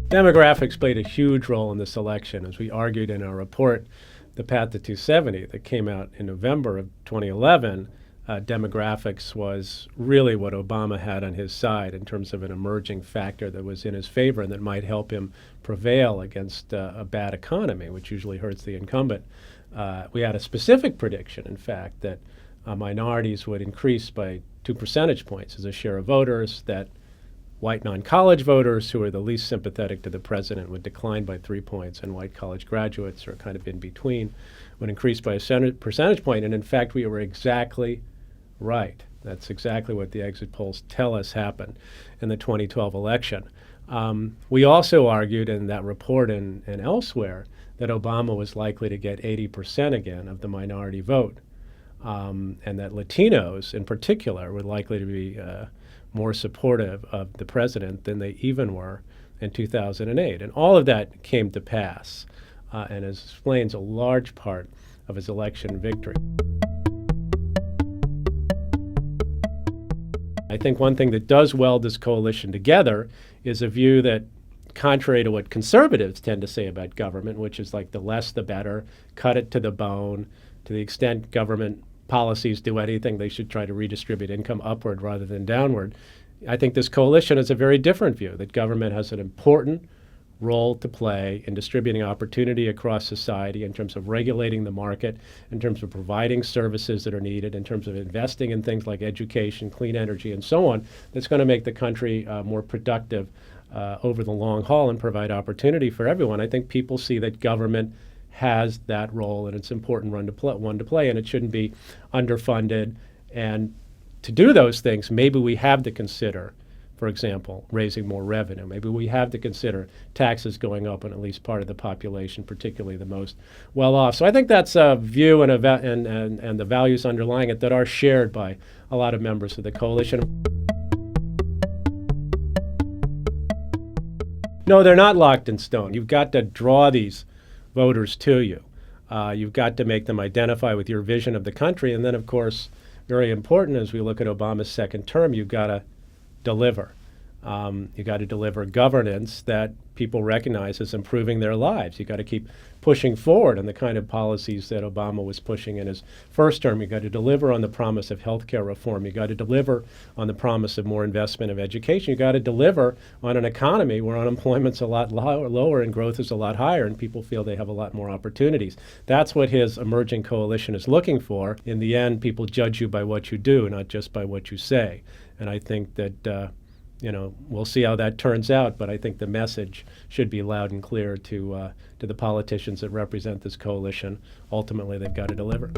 Demographics played a huge role in this election. As we argued in our report, The Path to 270, that came out in November of 2011, demographics was really what Obama had on his side in terms of an emerging factor that was in his favor and that might help him prevail against a bad economy, which usually hurts the incumbent. We had a specific prediction, in fact, that minorities would increase by 2 percentage points as a share of voters, that white non-college voters, who are the least sympathetic to the president, would decline by 3 points, and white college graduates, are kind of in between, would increase by a percentage point. And in fact, we were exactly right. That's exactly what the exit polls tell us happened in the 2012 election. We also argued in that report and elsewhere that Obama was likely to get 80% again of the minority vote, and that Latinos in particular were likely to be more supportive of the president than they even were in 2008. And all of that came to pass and explains a large part of his election victory. I think one thing that does weld this coalition together is a view that, contrary to what conservatives tend to say about government, which is like the less the better, cut it to the bone, to the extent government policies do anything, they should try to redistribute income upward rather than downward. I think this coalition has a very different view, that government has an important role to play in distributing opportunity across society in terms of regulating the market, in terms of providing services that are needed, in terms of investing in things like education, clean energy, and so on, that's going to make the country more productive over the long haul and provide opportunity for everyone. I think people see that government has that role, and it's an important one to play, and it shouldn't be underfunded. And to do those things, maybe we have to consider, for example, raising more revenue. Maybe we have to consider taxes going up on at least part of the population, particularly the most well-off. So I think that's a view and the values underlying it that are shared by a lot of members of the coalition. No, they're not locked in stone. You've got to draw these voters to you. You've got to make them identify with your vision of the country. And then, of course, very important as we look at Obama's second term, you've got to deliver. You've got to deliver governance that people recognize as improving their lives. You've got to keep pushing forward on the kind of policies that Obama was pushing in his first term. You've got to deliver on the promise of health care reform. You've got to deliver on the promise of more investment of education. You've got to deliver on an economy where unemployment's a lot lower and growth is a lot higher, and people feel they have a lot more opportunities. That's what his emerging coalition is looking for. In the end, people judge you by what you do, not just by what you say. And I think that we'll see how that turns out, but I think the message should be loud and clear to the politicians that represent this coalition. Ultimately, they've got to deliver.